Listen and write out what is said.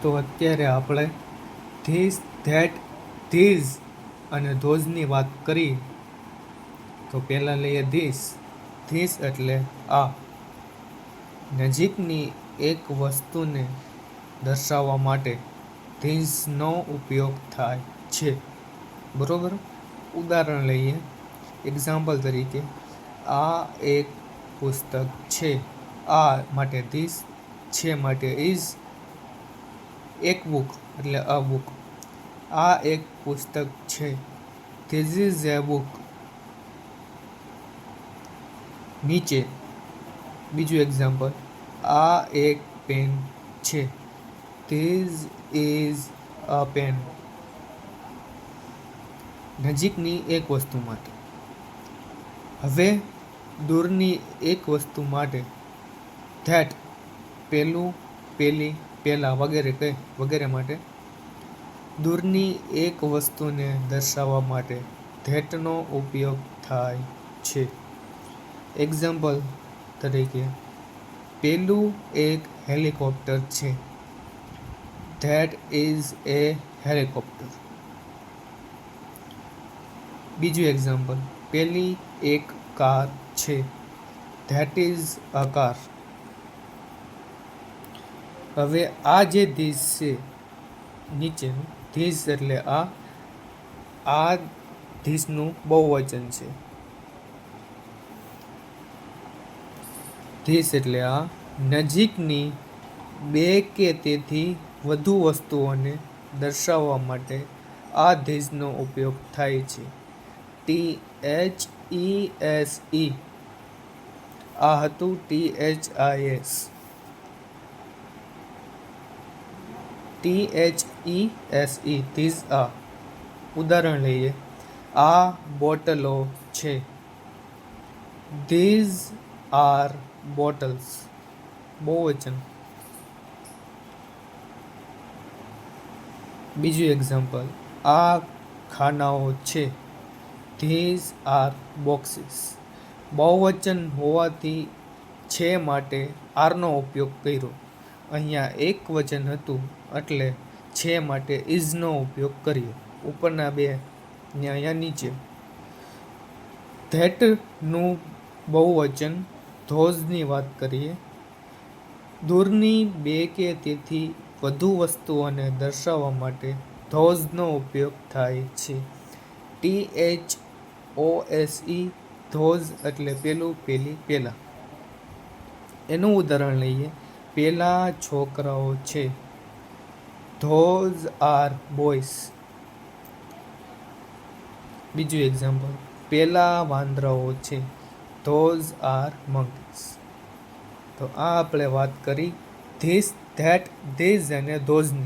તો અત્યારે આપણે ધીસ, ધેટ, ધીઝ અને ધોઝની વાત કરી. તો પહેલાં લઈએ ધીસ. ધીસ એટલે આ. નજીકની એક વસ્તુને દર્શાવવા માટે ધીઝનો ઉપયોગ થાય છે. બરોબર. ઉદાહરણ લઈએ. એક્ઝામ્પલ તરીકે, આ એક પુસ્તક છે. આ માટે ધીસ, છે માટે ઇઝ, એક બુક એટલે અ બુક. આ એક પુસ્તક છે. This is a book. નીચે બીજું એક્ઝામ્પલ, આ એક પેન છે. This is a pen. નજીકની એક વસ્તુ માટે. હવે દૂરની એક વસ્તુ માટે ધેટ, પેલું, પેલી, પેલા વગેરે માટે. દૂરની એક વસ્તુને દર્શાવવા માટે ધેટનો ઉપયોગ થાય છે. એક્ઝામ્પલ તરીકે, પેલું એક હેલિકોપ્ટર છે. That is A helicopter. બીજું એક્ઝામ્પલ, પેલી એક કાર છે. That is a car. હવે આ જે ધીસ છે નીચેનું, ધીસ એટલે આ ધીસનું બહુવચન છે. ધીસ એટલે આ. નજીકની બે કે તેથી વધુ વસ્તુઓને દર્શાવવા માટે આ ધીસનો ઉપયોગ થાય છે. THESE. આ હતું THIS. THESE, ધીસ આ. ઉદાહરણ લઈએ. આ બોટલો છે. These are bottles. બહુવચન. બીજું એક્ઝામ્પલ, આ ખાનાઓ છે. These are boxes. બહુવચન હોવાથી છે માટે આરનો ઉપયોગ કર્યો. અહીંયા એક વચન હતું એટલે છે માટે ઇઝનો ઉપયોગ કર્યો. ઉપરના બે ને અહીંયા નીચે. ધેટનું બહુવચન ધોઝની વાત કરીએ. દૂરની બે કે તેથી વધુ વસ્તુઓને દર્શાવવા માટે ધોઝનો ઉપયોગ થાય છે. THOSE, ધોઝ એટલે પેલું, પેલી, પેલા. એનું ઉદાહરણ લઈએ. પેલા છોકરાઓ છે. Those are boys. બીજું એક્ઝામ્પલ, પેલા વાંદરાઓ છે. Those are monkeys. તો આ આપણે વાત કરી ધીસ, ધેટ, ધીઝ અને ધોઝની.